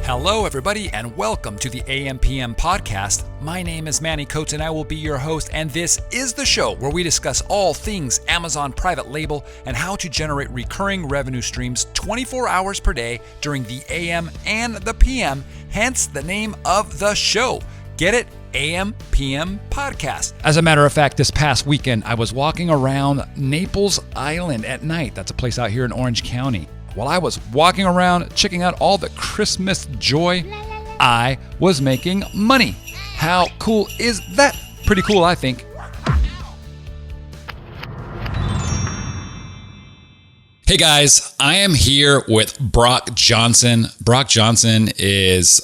Hello, everybody, and welcome to the AMPM podcast. My name is Manny Coates, and I will be your host, and this is the show where we discuss all things Amazon private label and how to generate recurring revenue streams 24 hours per day during the AM and the PM, hence the name of the show. Get it? AMPM podcast. As a matter of fact, this past weekend, I was walking around Naples Island at night. That's a place out here in Orange County. While I was walking around checking out all the Christmas joy, I was making money. How cool is that? Pretty cool, I think. Hey guys, I am here with Brock Johnson. Brock Johnson is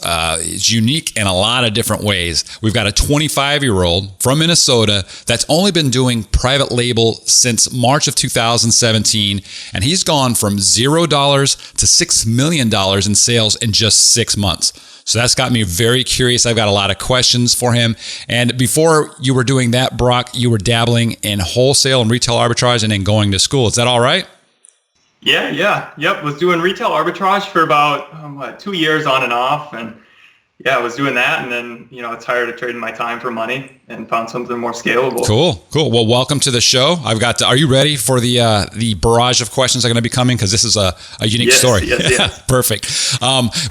unique in a lot of different ways. We've got a 25-year-old from Minnesota that's only been doing private label since March of 2017, and he's gone from $0 to $6 million in sales in just 6 months. So that's got me very curious. I've got a lot of questions for him. And before you were doing that, Brock, you were dabbling in wholesale and retail arbitrage and then going to school. Is that all right? Yep. Was doing retail arbitrage for about 2 years on and off, and I was doing that, and then I was tired of trading my time for money and found something more scalable. Cool. Well, welcome to the show. Are you ready for the barrage of questions that are going to be coming? Because this is a unique story. Yes. Perfect.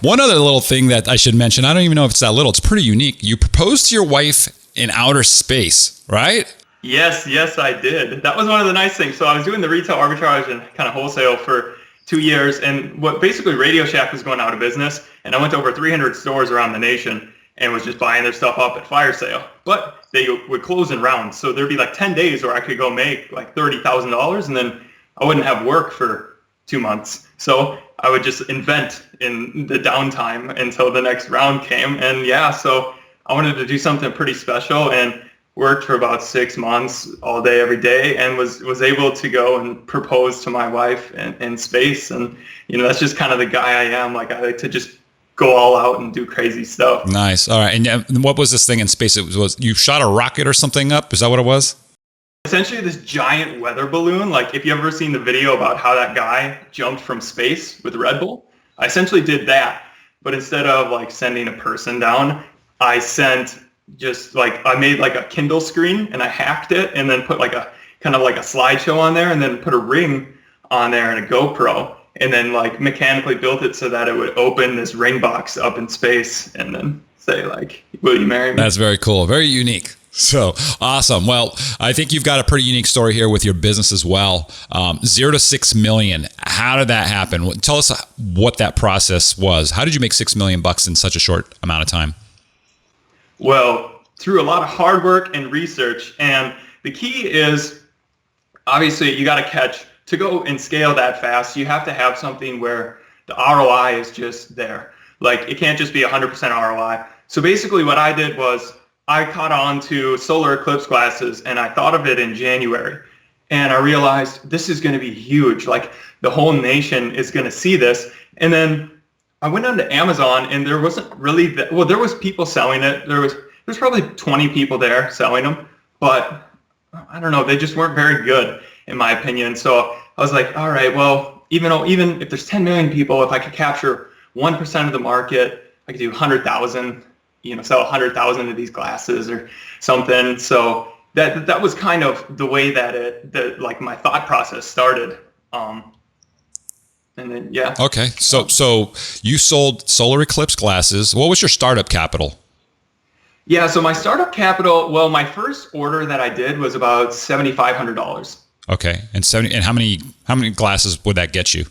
One other little thing that I should mention. I don't even know if it's that little. It's pretty unique. You proposed to your wife in outer space, right? Yes, I did. That was one of the nice things. So I was doing the retail arbitrage and kind of wholesale for 2 years, and what basically Radio Shack was going out of business, and I went to over 300 stores around the nation and was just buying their stuff up at fire sale. But they would close in rounds, so there'd be like 10 days where I could go make like $30,000, and then I wouldn't have work for 2 months. So I would just invent in the downtime until the next round came, and so I wanted to do something pretty special, and worked for about 6 months all day, every day, and was able to go and propose to my wife in space. And, that's just kind of the guy I am. Like, I like to just go all out and do crazy stuff. Nice. All right. And what was this thing in space? It was you shot a rocket or something up? Is that what it was? Essentially this giant weather balloon. Like, if you ever seen the video about how that guy jumped from space with Red Bull, I essentially did that. But instead of like sending a person down, I sent I made like a Kindle screen, and I hacked it and then put like a kind of like a slideshow on there, and then put a ring on there and a GoPro, and then like mechanically built it so that it would open this ring box up in space and then say like, "Will you marry me?" That's very cool. Very unique. So awesome. Well, I think you've got a pretty unique story here with your business as well. 0 to 6 million. How did that happen? Tell us what that process was. How did you make $6 million in such a short amount of time? Well, through a lot of hard work and research, and the key is obviously you got to catch to go and scale that fast. You have to have something where the ROI is just there. Like, it can't just be 100% ROI. So basically what I did was I caught on to solar eclipse glasses, and I thought of it in January, and I realized this is going to be huge. Like, the whole nation is going to see this. And then I went onto Amazon, and there wasn't really there was people selling it. There's probably 20 people there selling them, but I don't know, they just weren't very good in my opinion. So I was like, all right, well, even if there's 10 million people, if I could capture 1% of the market, I could do 100,000, sell 100,000 of these glasses or something. So that was kind of the way that like my thought process started. And then, Okay. So you sold solar eclipse glasses. What was your startup capital? Yeah. So my startup capital, well, my first order that I did was about $7,500. Okay. And how many glasses would that get you?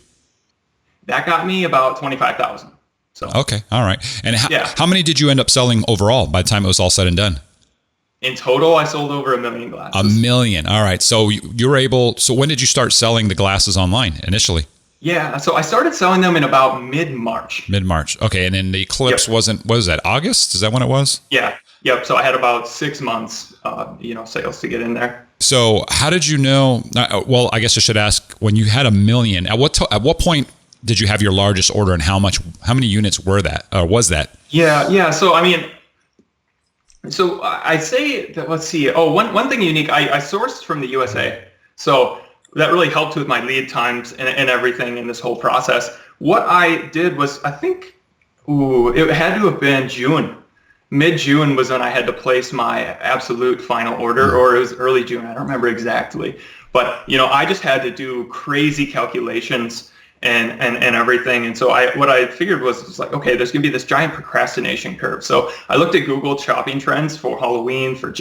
That got me about 25,000. So. Okay. All right. And how many did you end up selling overall by the time it was all said and done? In total, I sold over 1 million glasses. 1 million. All right. So you were able, so when did you start selling the glasses online initially? Yeah, so I started selling them in about mid-March. Mid-March. Okay, and then the eclipse what was that, August? Is that when it was? Yeah. Yep. So I had about 6 months, sales to get in there. So how did you know? Well, I guess I should ask. When you had 1 million, at what point did you have your largest order, and how many units was that? Yeah. So I mean, so I say that. Let's see. Oh, one thing unique. I sourced from the USA, so that really helped with my lead times and everything in this whole process. What I did was, I think It had to have been June. Mid-June was when I had to place my absolute final order, or it was early June. I don't remember exactly. But, I just had to do crazy calculations and everything. And so what I figured was like, okay, there's going to be this giant procrastination curve. So I looked at Google shopping trends for Halloween, for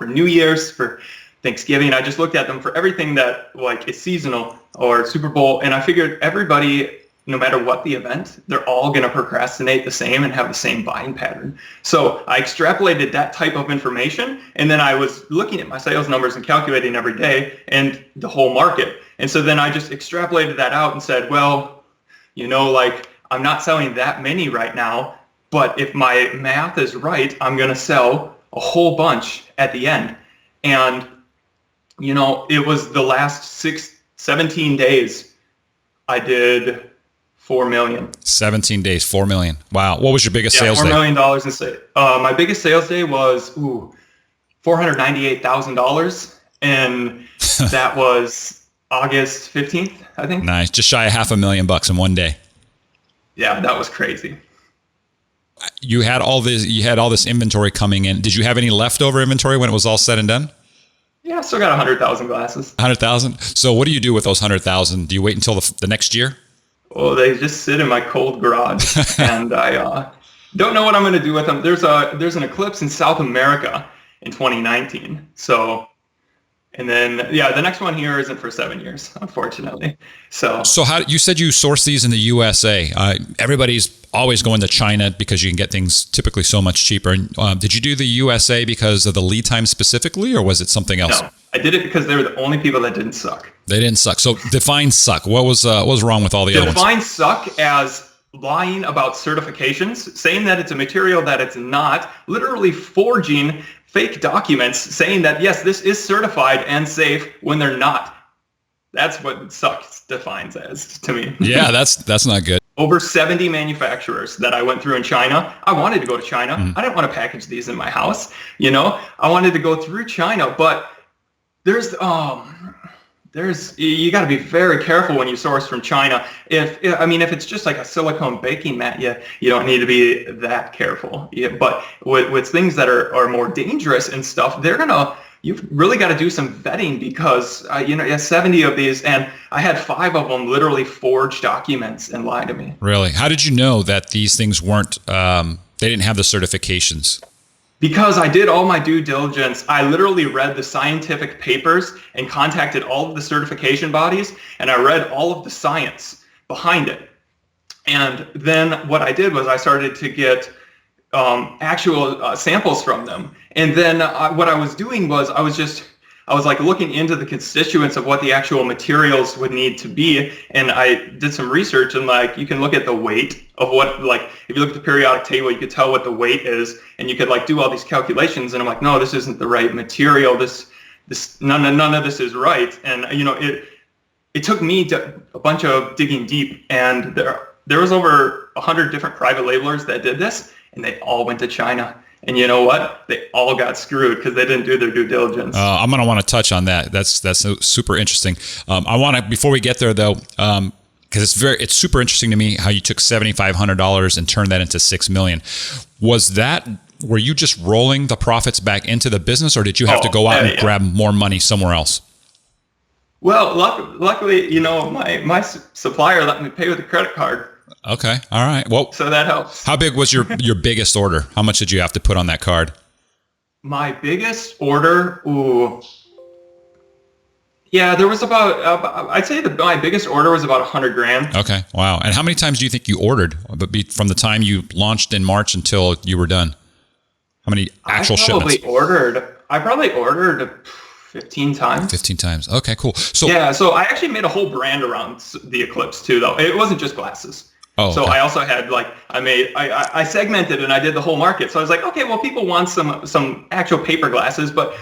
New Year's, for Thanksgiving. I just looked at them for everything that like is seasonal or Super Bowl. And I figured everybody, no matter what the event, they're all going to procrastinate the same and have the same buying pattern. So I extrapolated that type of information, and then I was looking at my sales numbers and calculating every day and the whole market. And so then I just extrapolated that out and said, well, like I'm not selling that many right now, but if my math is right, I'm going to sell a whole bunch at the end. And, it was the last 17 days I did 4 million. 17 days, 4 million. Wow. What was your biggest sales day? $4 million in sales. My biggest sales day was $498,000, and that was August 15th, I think. Nice. Just shy of $500,000 in one day. Yeah, that was crazy. You had all this inventory coming in. Did you have any leftover inventory when it was all said and done? Yeah, I still got 100,000 glasses. 100,000? So what do you do with those 100,000? Do you wait until the next year? Well, they just sit in my cold garage, and I don't know what I'm going to do with them. There's an eclipse in South America in 2019. So, and then the next one here isn't for 7 years, unfortunately. So how you said you source these in the USA? Everybody's always going to China because you can get things typically so much cheaper. Did you do the USA because of the lead time specifically, or was it something else? No, I did it because they were the only people that didn't suck. They didn't suck. So define suck. What was wrong with all the other ones? Define suck as lying about certifications, saying that it's a material that it's not, literally forging fake documents saying that, yes, this is certified and safe when they're not. That's what suck defines as to me. Yeah, that's not good. Over 70 manufacturers that I went through in China. I wanted to go to China. I didn't want to package these in my house. I wanted to go through China, but there's you got to be very careful when you source from China. If it's just like a silicone baking mat, you don't need to be that careful. But with things that are more dangerous and stuff, you've really got to do some vetting because, 70 of these, and I had 5 of them literally forge documents and lie to me. Really? How did you know that these things weren't, they didn't have the certifications? Because I did all my due diligence. I literally read the scientific papers and contacted all of the certification bodies, and I read all of the science behind it. And then what I did was I started to get actual samples from them. And then what I was doing was I was like looking into the constituents of what the actual materials would need to be. And I did some research, and like you can look at the weight of what, like if you look at the periodic table, you could tell what the weight is, and you could like do all these calculations. And I'm like, no, this isn't the right material. None of this is right. And it took me a bunch of digging deep, and there was over 100 different private labelers that did this, and they all went to China. And you know what? They all got screwed because they didn't do their due diligence. I'm going to want to touch on that. That's super interesting. I want to, before we get there though, because it's super interesting to me how you took $7,500 and turned that into $6 million. Were you just rolling the profits back into the business, or did you have to go out and grab more money somewhere else? Well, luckily, my supplier let me pay with a credit card. Okay. All right. Well, so that helps. How big was your biggest order? How much did you have to put on that card? My biggest order, there was about, I'd say my biggest order was about $100,000. Okay. Wow. And how many times do you think you ordered from the time you launched in March until you were done? How many actual shipments? I probably ordered 15 times. 15 times. Okay, cool. So so I actually made a whole brand around the Eclipse too, though. It wasn't just glasses. Oh, so okay. I also had I segmented and I did the whole market. So I was like, okay, well, people want some actual paper glasses, but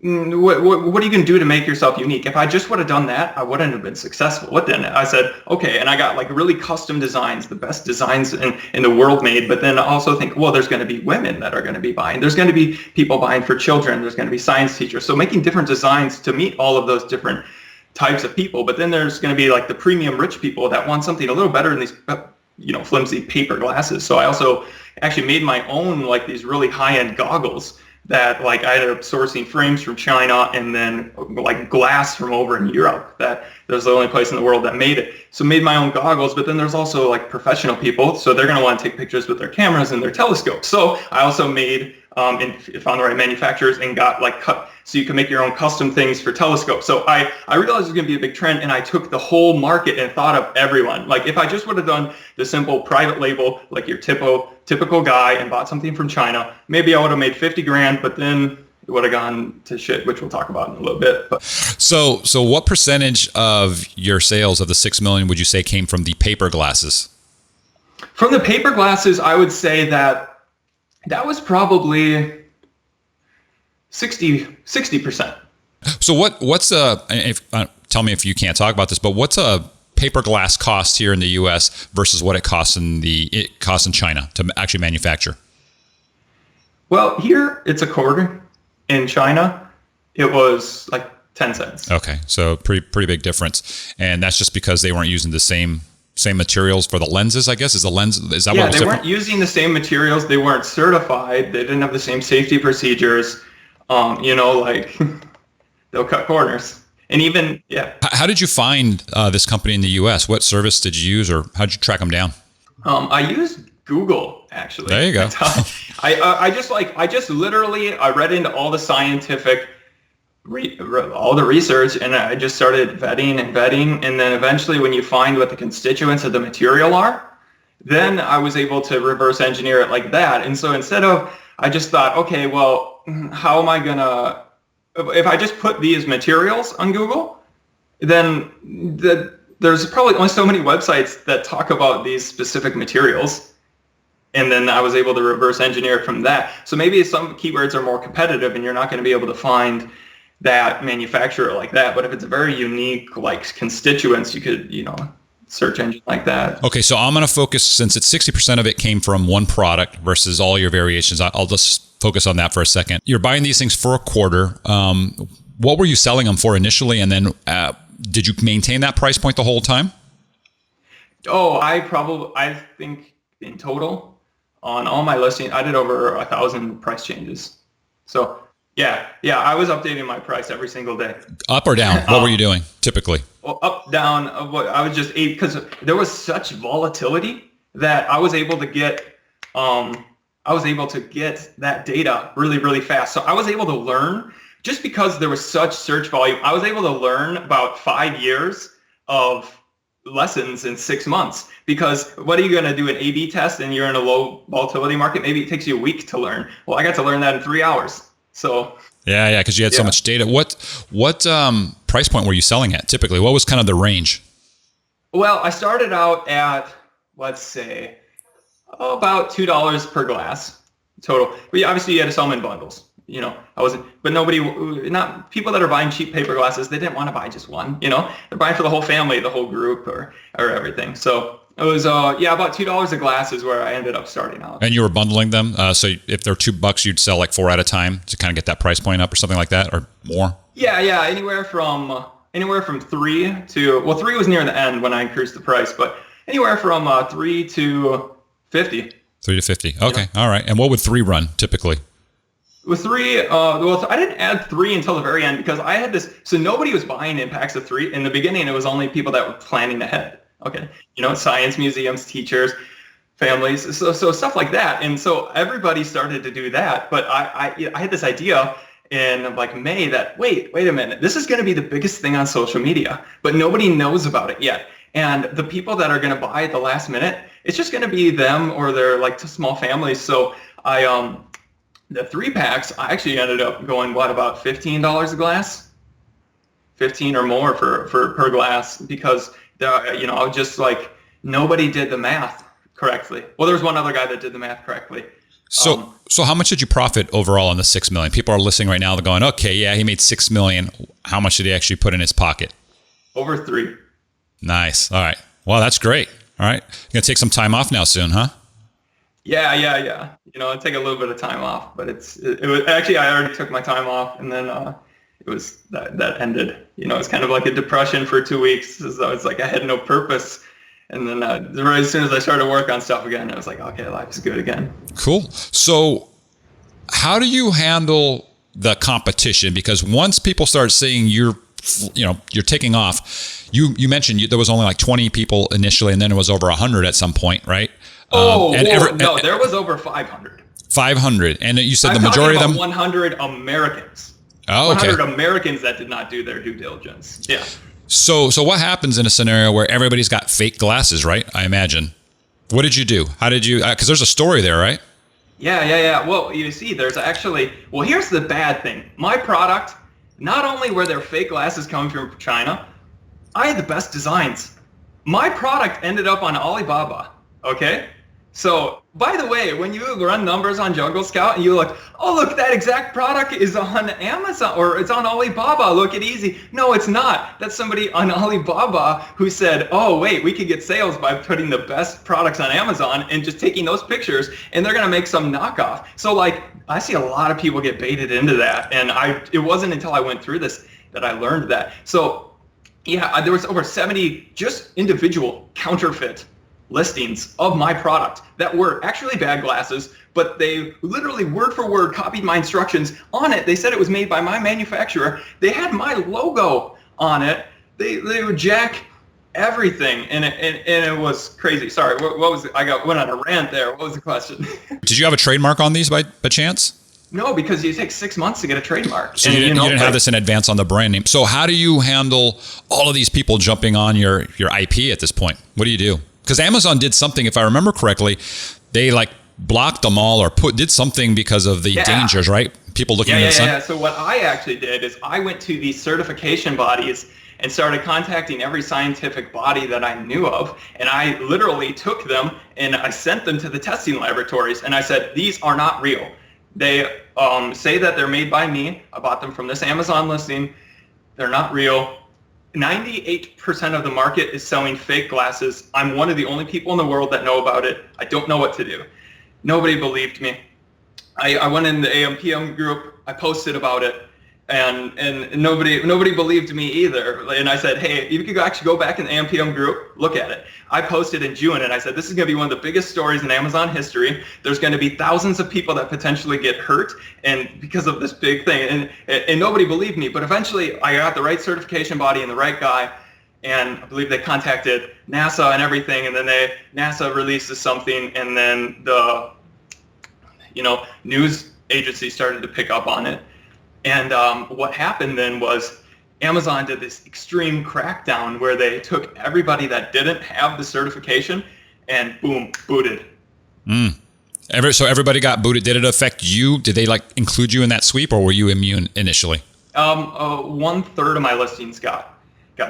what are you going to do to make yourself unique? If I just would have done that, I wouldn't have been successful. What then? I said, okay, and I got like really custom designs, the best designs in the world made, but then I also think, well, there's going to be women that are going to be buying. There's going to be people buying for children. There's going to be science teachers. So making different designs to meet all of those different types of people. But then there's going to be like the premium rich people that want something a little better than these flimsy paper glasses. So I also actually made my own, like these really high-end goggles that like I ended up sourcing frames from China and then like glass from over in Europe. That was the only place in the world that made it. So made my own goggles, but then there's also like professional people. So they're going to want to take pictures with their cameras and their telescopes. So I also made and found the right manufacturers and got like cut so you can make your own custom things for telescopes. So I realized it was going to be a big trend, and I took the whole market and thought of everyone. Like if I just would have done the simple private label, like your typical guy, and bought something from China, maybe I would have made 50 grand, but then it would have gone to shit, which we'll talk about in a little bit. But So what percentage of your sales of the 6 million would you say came from the paper glasses? From the paper glasses, I would say that was probably 60%. So what's tell me if you can't talk about this, but what's a paper glass cost here in the U.S. versus what it costs in China to actually manufacture? Well, here it's a quarter. In China, it was like 10 cents. Okay, so pretty big difference, and that's just because they weren't using the same materials for the lenses, I guess. Is that what was different? They weren't using the same materials. They weren't certified. They didn't have the same safety procedures. Like they'll cut corners. And even, yeah. How did you find this company in the U.S.? What service did you use, or how did you track them down? I used Google, actually. There you go. I read into all the scientific, all the research, and I just started vetting. And then eventually when you find what the constituents of the material are, then I was able to reverse engineer it like that. And so I just thought, okay, well, how am I gonna, if I just put these materials on Google, then there's probably only so many websites that talk about these specific materials. And then I was able to reverse engineer it from that. So maybe some keywords are more competitive and you're not going to be able to find that manufacturer like that. But if it's a very unique, like constituents, you could, search engine like that. Okay, so I'm going to focus, since it's 60% of it came from one product versus all your variations. I'll just focus on that for a second. You're buying these things for a quarter. What were you selling them for initially? And then did you maintain that price point the whole time? Oh, I think in total on all my listings, I did over 1,000 price changes. So yeah, I was updating my price every single day. Up or down? What were you doing typically? Well, up, down. I was just because there was such volatility that I was able to get that data really, really fast. So I was able to learn, just because there was such search volume, I was able to learn about 5 years of lessons in 6 months. Because what are you going to do, an A/B test and you're in a low volatility market? Maybe it takes you a week to learn. Well, I got to learn that in 3 hours. So yeah, because you had so much data. What price point were you selling at typically? What was kind of the range? Well, I started out at, let's say, about $2 per glass total. But obviously you had to sell them in bundles. Not people that are buying cheap paper glasses, they didn't want to buy just one, they're buying for the whole family, the whole group, or everything. So it was, about $2 a glass is where I ended up starting out. And you were bundling them. So if they're $2, you'd sell like 4 at a time to kind of get that price point up or something like that, or more. Yeah. Anywhere from 3 to, 3 was near the end when I increased the price, but anywhere from 3 to 50. 3 to 50. Okay. All right. And what would 3 run typically? With 3, I didn't add 3 until the very end because I had this. So nobody was buying in packs of 3. In the beginning, it was only people that were planning ahead. Okay, science museums, teachers, families, so stuff like that. And so everybody started to do that. But I had this idea in like May that wait a minute, this is going to be the biggest thing on social media, but nobody knows about it yet. And the people that are going to buy at the last minute, it's just going to be them or their like small families. So the 3 packs, I actually ended up going, about $15 a glass? 15 or more for per glass, because I was just like, nobody did the math correctly. Well, there was one other guy that did the math correctly. So how much did you profit overall on the 6 million? People are listening right now. They're going, okay, yeah, he made 6 million. How much did he actually put in his pocket? Over 3. Nice. All right. Well, that's great. All right. You're going to take some time off now soon, huh? Yeah. I'd take a little bit of time off, but it was actually, I already took my time off, and then it was that ended. It's kind of like a depression for 2 weeks. So it's like I had no purpose. And then right as soon as I started to work on stuff again, I was like, okay, life's good again. Cool. So how do you handle the competition? Because once people start seeing you're taking off, you mentioned there was only like 20 people initially, and then it was over 100 at some point, right? There was over 500. 500. And you said I'm the majority of them? 100 Americans. Oh, okay. 100 Americans that did not do their due diligence. Yeah. So what happens in a scenario where everybody's got fake glasses, right? I imagine. What did you do? How did you, because there's a story there, right? Yeah. Well, you see, here's the bad thing. My product, not only were there fake glasses coming from China, I had the best designs. My product ended up on Alibaba, okay? So, by the way, when you run numbers on Jungle Scout and you look, oh, look, that exact product is on Amazon or it's on Alibaba. Look at easy. No, it's not. That's somebody on Alibaba who said, oh, wait, we could get sales by putting the best products on Amazon and just taking those pictures, and they're going to make some knockoff. So, I see a lot of people get baited into that. And it wasn't until I went through this that I learned that. So, yeah, there was over 70 just individual counterfeit listings of my product that were actually bad glasses, but they literally word for word copied my instructions on it. They said it was made by my manufacturer. They had my logo on it. They would jack everything, and it was crazy. Sorry, what was it? Went on a rant there. What was the question? Did you have a trademark on these by chance? No, because you take 6 months to get a trademark. So you didn't have this in advance on the brand name. So how do you handle all of these people jumping on your IP at this point? What do you do? Because Amazon did something, if I remember correctly, they blocked them all or did something because of the dangers, right? People looking at the sun. Yeah. So what I actually did is I went to these certification bodies and started contacting every scientific body that I knew of. And I literally took them and I sent them to the testing laboratories. And I said, these are not real. They say that they're made by me. I bought them from this Amazon listing. They're not real. 98% of the market is selling fake glasses. I'm one of the only people in the world that know about it. I don't know what to do. Nobody believed me. I went in the AMPM group. I posted about it, and nobody believed me either. And I said, hey, you could actually go back in the AMPM group, look at it. I posted in June, and I said, this is going to be one of the biggest stories in Amazon history. There's going to be thousands of people that potentially get hurt and because of this big thing. And nobody believed me. But eventually, I got the right certification body and the right guy. And I believe they contacted NASA and everything. And then NASA releases something. And then the news agency started to pick up on it. And what happened then was Amazon did this extreme crackdown where they took everybody that didn't have the certification and boom, booted. So everybody got booted. Did it affect you? Did they include you in that sweep, or were you immune initially? 1/3 of my listings got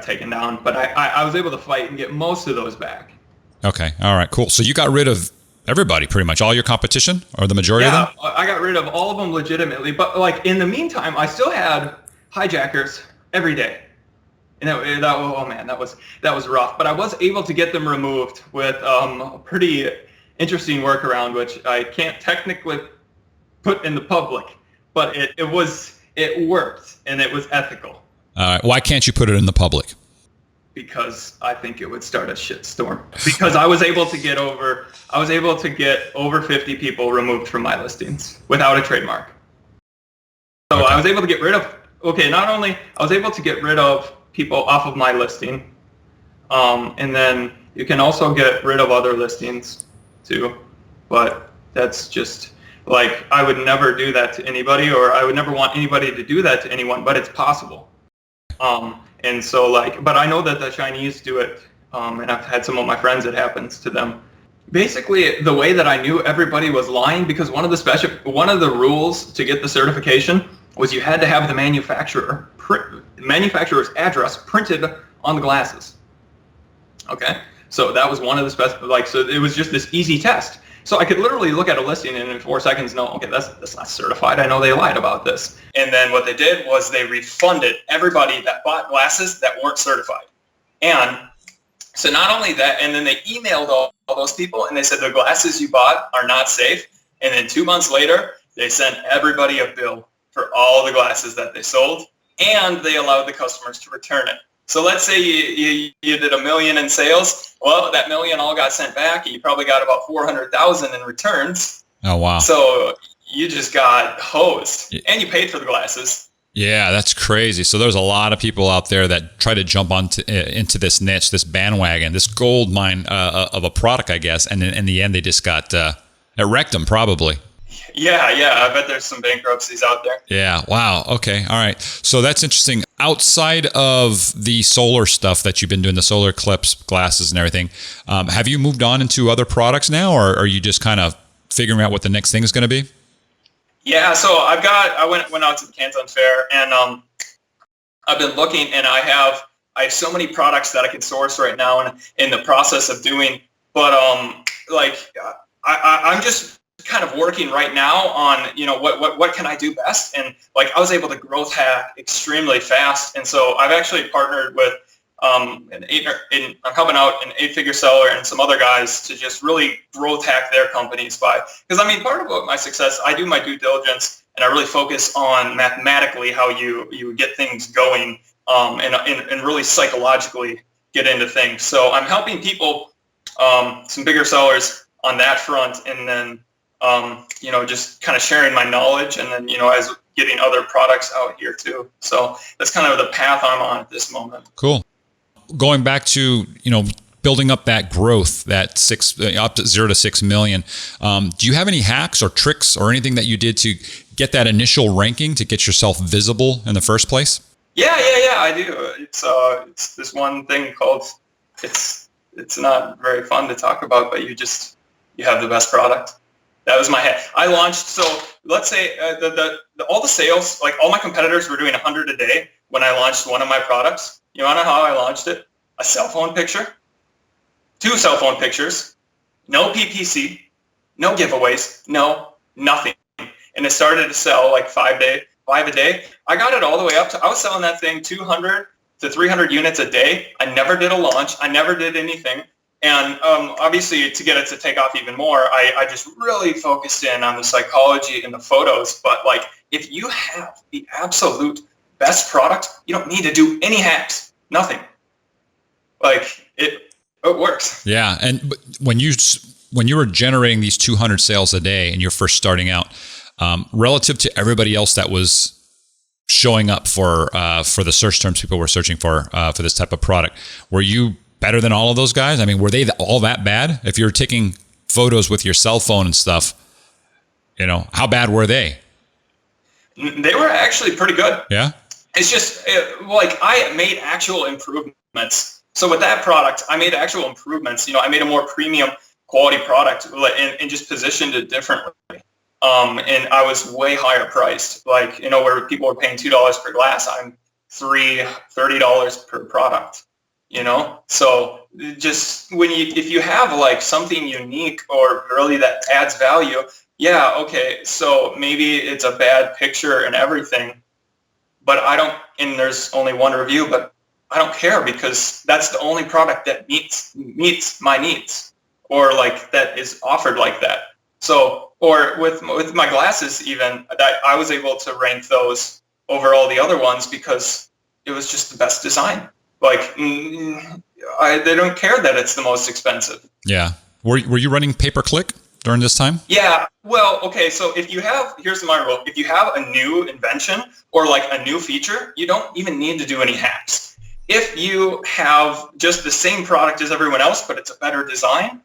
taken down, but I was able to fight and get most of those back. Okay. All right, cool. So you got rid of everybody, pretty much all your competition, or the majority of them? Yeah, I got rid of all of them legitimately, but in the meantime, I still had hijackers every day. And that was rough. But I was able to get them removed with a pretty interesting workaround, which I can't technically put in the public, but it worked and it was ethical. Why can't you put it in the public? Because I think it would start a shitstorm. Because I was able to get over 50 people removed from my listings without a trademark. So okay. I was able to get rid of. Not only I was able to get rid of people off of my listing, and then you can also get rid of other listings too, but that's just I would never do that to anybody, or I would never want anybody to do that to anyone, but it's possible. And so but I know that the Chinese do it, and I've had some of my friends it happens to them. Basically, the way that I knew everybody was lying, because one of the rules to get the certification was you had to have the manufacturer's address printed on the glasses. Okay, so that was one of the so it was just this easy test. So I could literally look at a listing and in 4 seconds know, okay, that's not certified. I know they lied about this. And then what they did was they refunded everybody that bought glasses that weren't certified. And so not only that, and then they emailed all those people and they said the glasses you bought are not safe. And then 2 months later, they sent everybody a bill for all the glasses that they sold, and they allowed the customers to return it. So let's say you did $1 million in sales. Well, that $1 million all got sent back, and you probably got about 400,000 in returns. Oh, wow. So you just got hosed, and you paid for the glasses. Yeah, that's crazy. So there's a lot of people out there that try to jump into this niche, this bandwagon, this gold mine of a product, I guess. And in the end, they just got it wrecked them, probably. Yeah. I bet there's some bankruptcies out there. Yeah. Wow. Okay. All right. So that's interesting. Outside of the solar stuff that you've been doing, the solar clips, glasses, and everything, have you moved on into other products now, or are you just kind of figuring out what the next thing is going to be? Yeah, so I went out to the Canton Fair, and I've been looking, and I have so many products that I can source right now, and in the process of doing. But I'm just kind of working right now on what can I do best, and like I was able to growth hack extremely fast, and so I've actually partnered with I'm helping out an 8-figure seller and some other guys to just really growth hack their companies because I mean, part of what my success, I do my due diligence and I really focus on mathematically how you get things going and really psychologically get into things. So I'm helping people, some bigger sellers on that front, and then, just kind of sharing my knowledge, and then, as getting other products out here too. So that's kind of the path I'm on at this moment. Cool. Going back to, building up that growth, that up to 0 to 6 million. Do you have any hacks or tricks or anything that you did to get that initial ranking, to get yourself visible in the first place? Yeah, I do. It's this one thing called, it's not very fun to talk about, but you have the best product. That was my hack. I launched, so let's say all the sales, like all my competitors were doing 100 a day when I launched one of my products. You want to know how I launched it? A cell phone picture, 2 cell phone pictures, no PPC, no giveaways, nothing. And it started to sell like 5 a day. I got it all the way up to, I was selling that thing 200 to 300 units a day. I never did a launch. I never did anything. And obviously, to get it to take off even more, I just really focused in on the psychology and the photos. But like, if you have the absolute best product, you don't need to do any hacks, nothing. Like it works. Yeah, and when you were generating these 200 sales a day and you're first starting out, relative to everybody else that was showing up for the search terms people were searching for this type of product, were you better than all of those guys? I mean, were they all that bad? If you're taking photos with your cell phone and stuff, how bad were they? They were actually pretty good. Yeah. It's just like I made actual improvements. So with that product, I made actual improvements. I made a more premium quality product and just positioned it differently. And I was way higher priced. Like, where people were paying $2 per glass, I'm $30 per product. So just if you have like something unique or really that adds value, yeah, okay. So maybe it's a bad picture and everything, but and there's only one review, but I don't care because that's the only product that meets my needs, or like that is offered like that. So, or with my glasses, even that I was able to rank those over all the other ones because it was just the best design. Like they don't care that it's the most expensive. Yeah. Were you running pay-per-click during this time? Yeah. Well, okay. So here's my rule. If you have a new invention or like a new feature, you don't even need to do any hacks. If you have just the same product as everyone else, but it's a better design,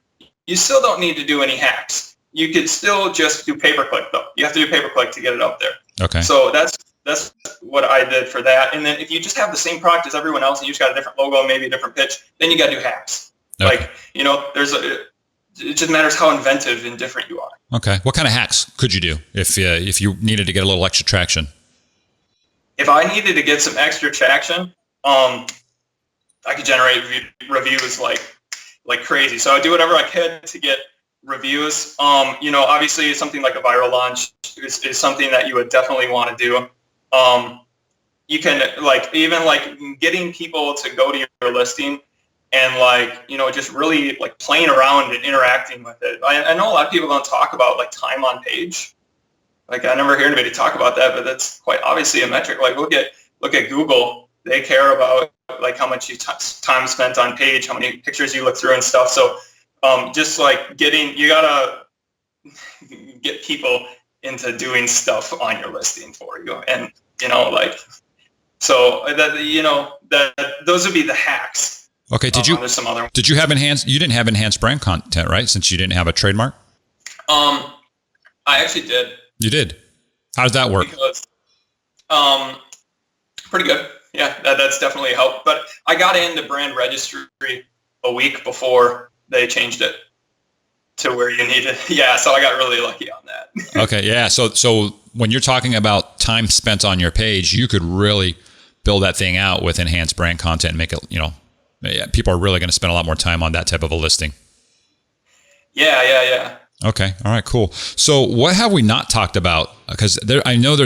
you still don't need to do any hacks. You could still just do pay-per-click though. You have to do pay-per-click to get it up there. Okay. So that's what I did for that. And then if you just have the same product as everyone else and you just got a different logo, maybe a different pitch, then you got to do hacks. Okay. Like, it just matters how inventive and different you are. Okay. What kind of hacks could you do if you needed to get a little extra traction? If I needed to get some extra traction, I could generate reviews like crazy. So I do whatever I could to get reviews. Obviously something like a viral launch is something that you would definitely want to do. You can even getting people to go to your listing and just really playing around and interacting with it. I know a lot of people don't talk about time on page. I never hear anybody talk about that, but that's quite obviously a metric. Look at Google. They care about like how much time spent on page, how many pictures you look through and stuff. So just like you gotta get people into doing stuff on your listing for you. And, like, so that those would be the hacks. Okay. There's some other ones. Did you didn't have enhanced brand content, right? Since you didn't have a trademark? I actually did. You did? How does that work? Because, pretty good. Yeah, that's definitely helped. But I got into brand registry a week before they changed it to where you need it. Yeah, so I got really lucky on that. Okay, yeah. So when you're talking about time spent on your page, you could really build that thing out with enhanced brand content and make it, people are really going to spend a lot more time on that type of a listing. Yeah. Okay. All right, cool. So what have we not talked about? Because I know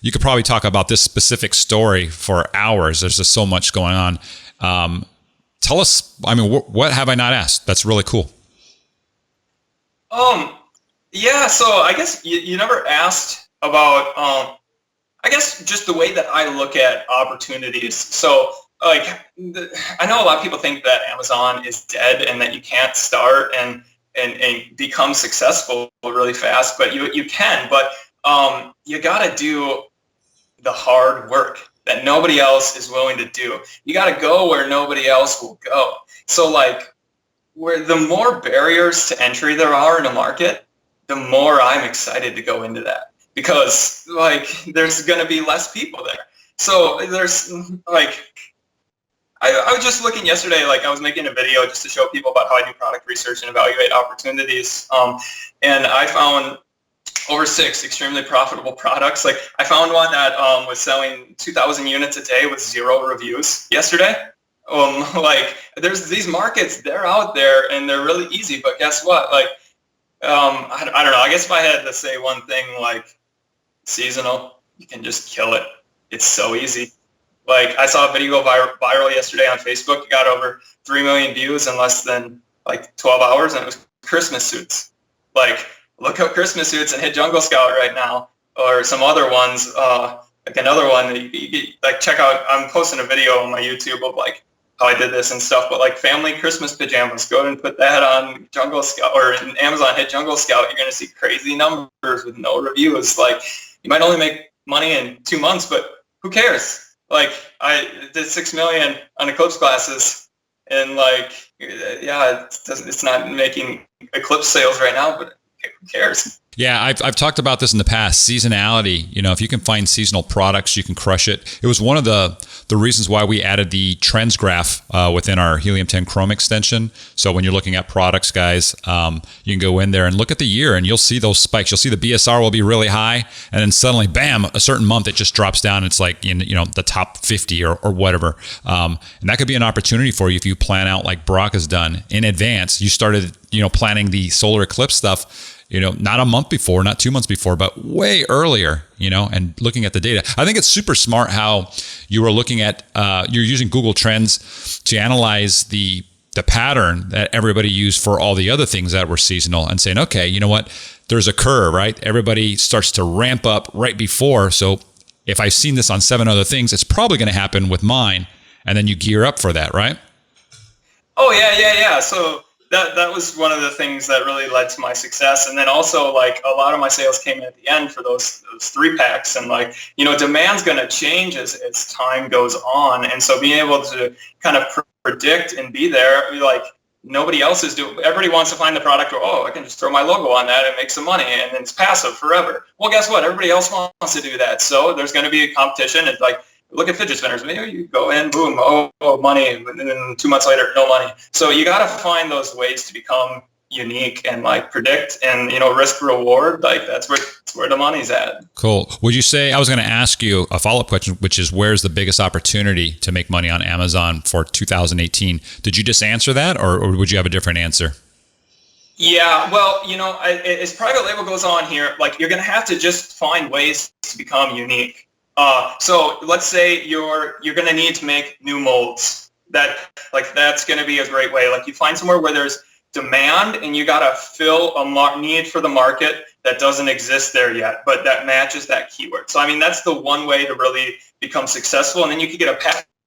you could probably talk about this specific story for hours. There's just so much going on. Tell us, what have I not asked? That's really cool. Yeah, so I guess you never asked about, I guess just the way that I look at opportunities. So like, I know a lot of people think that Amazon is dead and that you can't start and become successful really fast, but you can, but you got to do the hard work that nobody else is willing to do. You got to go where nobody else will go. So like, where the more barriers to entry there are in a market, the more I'm excited to go into that, because like there's going to be less people there. So there's like, I was just looking yesterday, like I was making a video just to show people about how I do product research and evaluate opportunities. And I found over 6 extremely profitable products. Like I found one that was selling 2,000 units a day with 0 reviews yesterday. Like there's these markets, they're out there and they're really easy, but guess what? Like, I don't know. I guess if I had to say one thing, like seasonal, you can just kill it. It's so easy. Like I saw a video go viral yesterday on Facebook. It got over 3 million views in less than like 12 hours, and it was Christmas suits. Like look up Christmas suits and hit Jungle Scout right now, or some other ones. Like another one that you like check out. I'm posting a video on my YouTube of like how I did this and stuff. But like family Christmas pajamas, go ahead and put that on Jungle Scout or in Amazon. Hit Jungle Scout. You're gonna see crazy numbers with no reviews. Like you might only make money in 2 months, but who cares? Like I did 6 million on Eclipse glasses, and like, yeah, it's not making Eclipse sales right now, but who cares? Yeah, I've talked about this in the past. Seasonality, if you can find seasonal products, you can crush it. It was one of the reasons why we added the trends graph within our Helium 10 Chrome extension. So when you're looking at products, guys, you can go in there and look at the year, and you'll see those spikes. You'll see the BSR will be really high, and then suddenly, bam, a certain month it just drops down. It's like in the top 50 or whatever, and that could be an opportunity for you if you plan out like Brock has done in advance. You started planning the solar eclipse stuff. Not a month before, not 2 months before, but way earlier, and looking at the data. I think it's super smart how you were looking at, you're using Google Trends to analyze the pattern that everybody used for all the other things that were seasonal and saying, okay, you know what? There's a curve, right? Everybody starts to ramp up right before. So if I've seen this on 7 other things, it's probably going to happen with mine. And then you gear up for that, right? Oh, yeah. So that was one of the things that really led to my success. And then also like a lot of my sales came in at the end for those 3-packs, and like, demand's going to change as time goes on. And so being able to kind of predict and be there, like nobody else is doing, everybody wants to find the product where, I can just throw my logo on that and make some money and it's passive forever. Well, guess what? Everybody else wants to do that. So there's going to be a competition. It's like, look at fidget spinners. Maybe you go in, boom, money, and then 2 months later, no money. So you got to find those ways to become unique and like predict and risk reward. Like that's where the money's at. Cool. Would you say, I was going to ask you a follow-up question, which is where's the biggest opportunity to make money on Amazon for 2018? Did you just answer that, or would you have a different answer? Yeah, well, as private label goes on here, like you're going to have to just find ways to become unique. So let's say you're going to need to make new molds. That's going to be a great way. Like you find somewhere where there's demand and you got to fill a need for the market that doesn't exist there yet, but that matches that keyword. So, that's the one way to really become successful. And then you could get a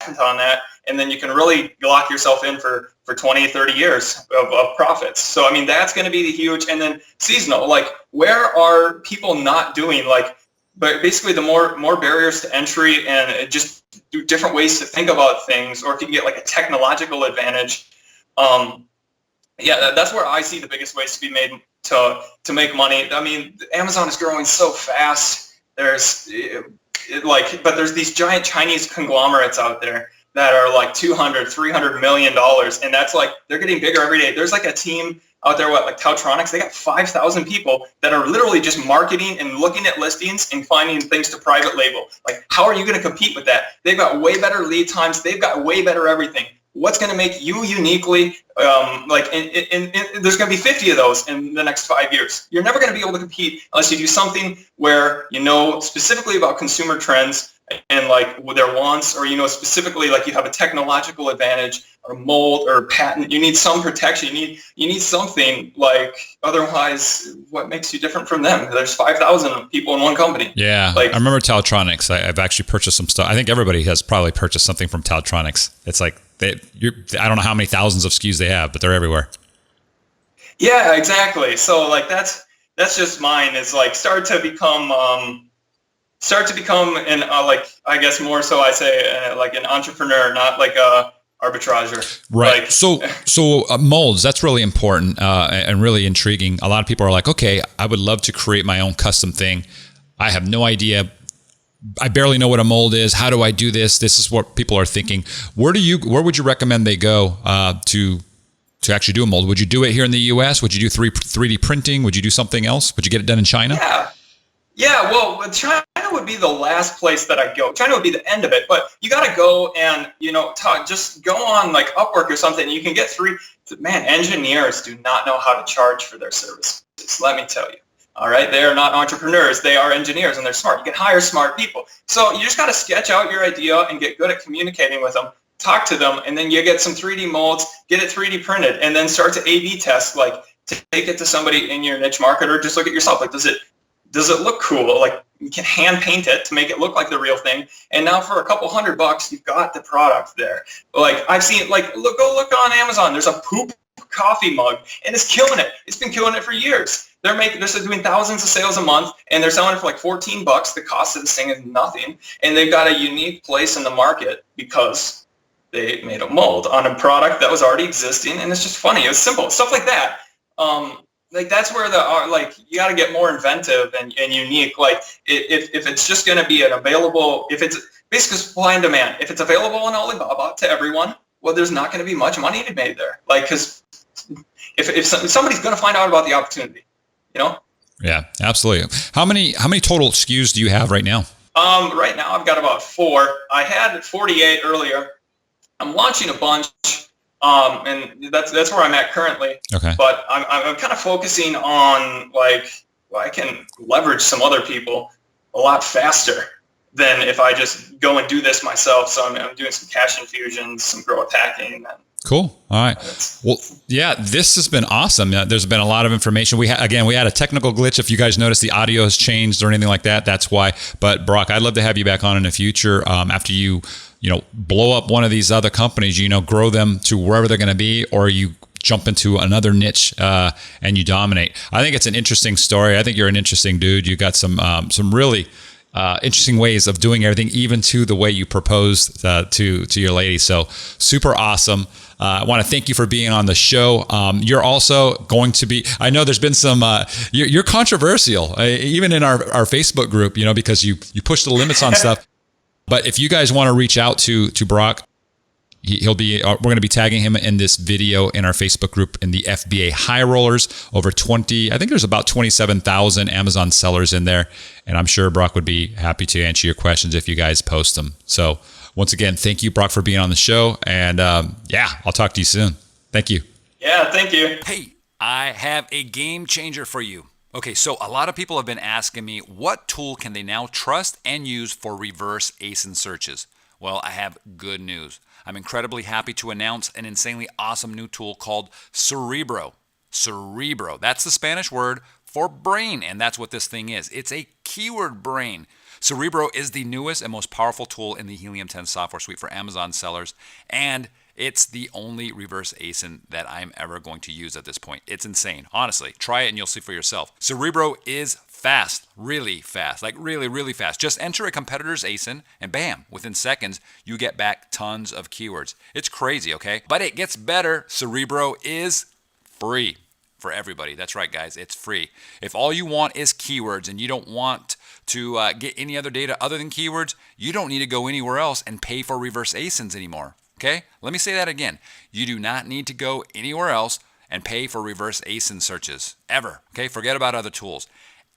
on that, and then you can really lock yourself in for 20, 30 years of profits. So, I mean, that's going to be the huge. And then seasonal, like, where are people not doing, like, but basically the more barriers to entry and just do different ways to think about things, or if you can get like a technological advantage. That's where I see the biggest ways to be made to make money. I mean, Amazon is growing so fast. But there's these giant Chinese conglomerates out there that are like $200-300 million, and that's like, they're getting bigger every day. There's like a team out there, like Tautronics, they got 5,000 people that are literally just marketing and looking at listings and finding things to private label. Like, how are you going to compete with that? They've got way better lead times. They've got way better everything. What's going to make you uniquely, there's going to be 50 of those in the next 5 years. You're never going to be able to compete unless you do something where you know specifically about consumer trends and like their wants, or you know specifically like you have a technological advantage or mold or patent. You need some protection. You need something, like, otherwise what makes you different from them? There's 5,000 people in one company. Yeah, like, I remember Tautronics. I've actually purchased some stuff. I think everybody has probably purchased something from Tautronics. It's like I don't know how many thousands of SKUs they have, but they're everywhere. Yeah, exactly. So like that's just mine, is like start to become an like, I guess more so I say like an entrepreneur, not like a arbitrager. Right. Like, so molds, that's really important and really intriguing. A lot of people are like, okay, I would love to create my own custom thing. I have no idea. I barely know what a mold is. How do I do this? This is what people are thinking. Where would you recommend they go to actually do a mold? Would you do it here in the US? Would you do 3D printing? Would you do something else? Would you get it done in China? Yeah. Well, China would be the last place that I'd go. China would be the end of it, but you got to go and, just go on like Upwork or something. You can get engineers do not know how to charge for their services. Let me tell you. All right. They are not entrepreneurs. They are engineers, and they're smart. You can hire smart people. So you just got to sketch out your idea and get good at communicating with them, talk to them, and then you get some 3D molds, get it 3D printed, and then start to A/B test, like to take it to somebody in your niche market, or just look at yourself. Like, does it look cool? Like, you can hand paint it to make it look like the real thing. And now for a couple $100, you've got the product there. Like, I've seen, like, go look on Amazon. There's a poop coffee mug, and it's killing it. It's been killing it for years. They're doing thousands of sales a month, and they're selling it for like $14. The cost of this thing is nothing, and they've got a unique place in the market because they made a mold on a product that was already existing, and it's just funny. It was simple stuff like that. Like, that's where you got to get more inventive and unique. Like, if it's just going to be if it's basically supply and demand, if it's available on Alibaba to everyone, well, there's not going to be much money to be made there. Like, because if somebody's going to find out about the opportunity, Yeah, absolutely. How many total SKUs do you have right now? Right now I've got about 4. I had 48 earlier. I'm launching a bunch. And that's where I'm at currently. Okay. But I'm kind of focusing on, like, I can leverage some other people a lot faster than if I just go and do this myself. So I'm doing some cash infusions, some growth hacking. Cool. All right. Well, yeah, this has been awesome. There's been a lot of information. We had a technical glitch. If you guys notice the audio has changed or anything like that, that's why. But Brock, I'd love to have you back on in the future after you blow up one of these other companies, grow them to wherever they're going to be, or you jump into another niche and you dominate. I think it's an interesting story. I think you're an interesting dude. You got some really interesting ways of doing everything, even to the way you proposed to your lady. So super awesome. I want to thank you for being on the show. You're also going to be, I know there's been some, you're controversial, even in our Facebook group, because you push the limits on stuff. But if you guys want to reach out to Brock, he'll be, we're going to be tagging him in this video in our Facebook group in the FBA High Rollers. I think there's about 27,000 Amazon sellers in there. And I'm sure Brock would be happy to answer your questions if you guys post them. So once again, thank you, Brock, for being on the show. And I'll talk to you soon. Thank you. Yeah, thank you. Hey, I have a game changer for you. Okay, so a lot of people have been asking me, what tool can they now trust and use for reverse ASIN searches? Well, I have good news. I'm incredibly happy to announce an insanely awesome new tool called Cerebro. Cerebro, that's the Spanish word for brain. And that's what this thing is. It's a keyword brain. Cerebro is the newest and most powerful tool in the Helium 10 software suite for Amazon sellers. And it's the only reverse ASIN that I'm ever going to use at this point. It's insane. Honestly, try it and you'll see for yourself. Cerebro is fast, really fast, like really, really fast. Just enter a competitor's ASIN and bam, within seconds, you get back tons of keywords. It's crazy, okay? But it gets better. Cerebro is free for everybody. That's right, guys. It's free. If all you want is keywords and you don't want to get any other data other than keywords, you don't need to go anywhere else and pay for reverse ASINs anymore. Okay? Let me say that again. You do not need to go anywhere else and pay for reverse ASIN searches ever. Okay? Forget about other tools.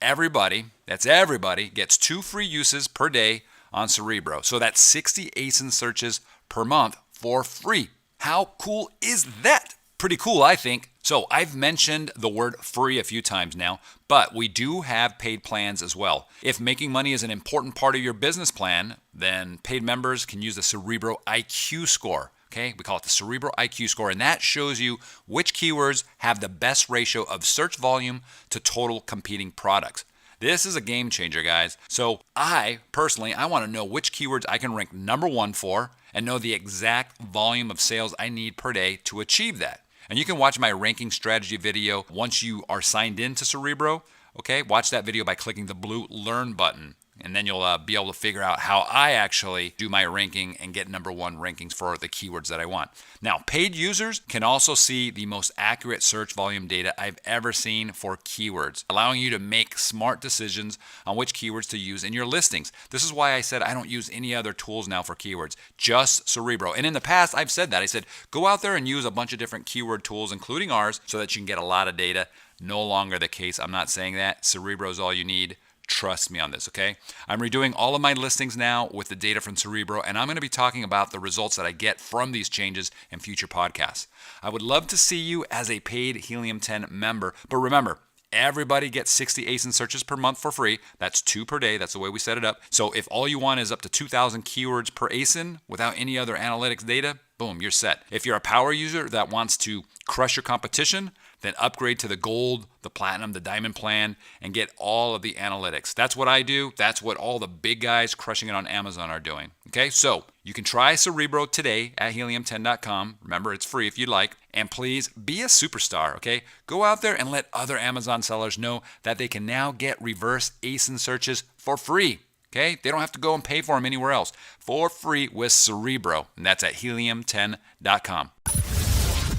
Everybody, that's everybody, gets 2 free uses per day on Cerebro. So that's 60 ASIN searches per month for free. How cool is that? Pretty cool, I think. So I've mentioned the word free a few times now, but we do have paid plans as well. If making money is an important part of your business plan, then paid members can use the Cerebro IQ score. Okay, we call it the Cerebro IQ score, and that shows you which keywords have the best ratio of search volume to total competing products. This is a game changer, guys. So I want to know which keywords I can rank number 1 for and know the exact volume of sales I need per day to achieve that. And you can watch my ranking strategy video once you are signed into Cerebro. Okay, watch that video by clicking the blue Learn button. And then you'll be able to figure out how I actually do my ranking and get number 1 rankings for the keywords that I want. Now, paid users can also see the most accurate search volume data I've ever seen for keywords, allowing you to make smart decisions on which keywords to use in your listings. This is why I said I don't use any other tools now for keywords, just Cerebro. And in the past, I've said that. I said, go out there and use a bunch of different keyword tools, including ours, so that you can get a lot of data. No longer the case. I'm not saying that. Cerebro is all you need. Trust me on this, okay? I'm redoing all of my listings now with the data from Cerebro, and I'm going to be talking about the results that I get from these changes in future podcasts. I would love to see you as a paid Helium 10 member, but remember, everybody gets 60 ASIN searches per month for free. That's 2 per day. That's the way we set it up. So if all you want is up to 2,000 keywords per ASIN without any other analytics data, boom, you're set. If you're a power user that wants to crush your competition, then upgrade to the gold, the platinum, the diamond plan, and get all of the analytics. That's what I do. That's what all the big guys crushing it on Amazon are doing. Okay, so you can try Cerebro today at helium10.com. Remember, it's free if you'd like. And please be a superstar, okay? Go out there and let other Amazon sellers know that they can now get reverse ASIN searches for free. Okay, they don't have to go and pay for them anywhere else. For free with Cerebro, and that's at helium10.com.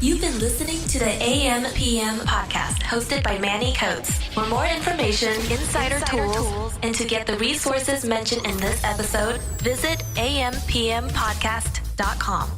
You've been listening to the AMPM podcast hosted by Manny Coates. For more information, insider tools, and to get the resources mentioned in this episode, visit ampmpodcast.com.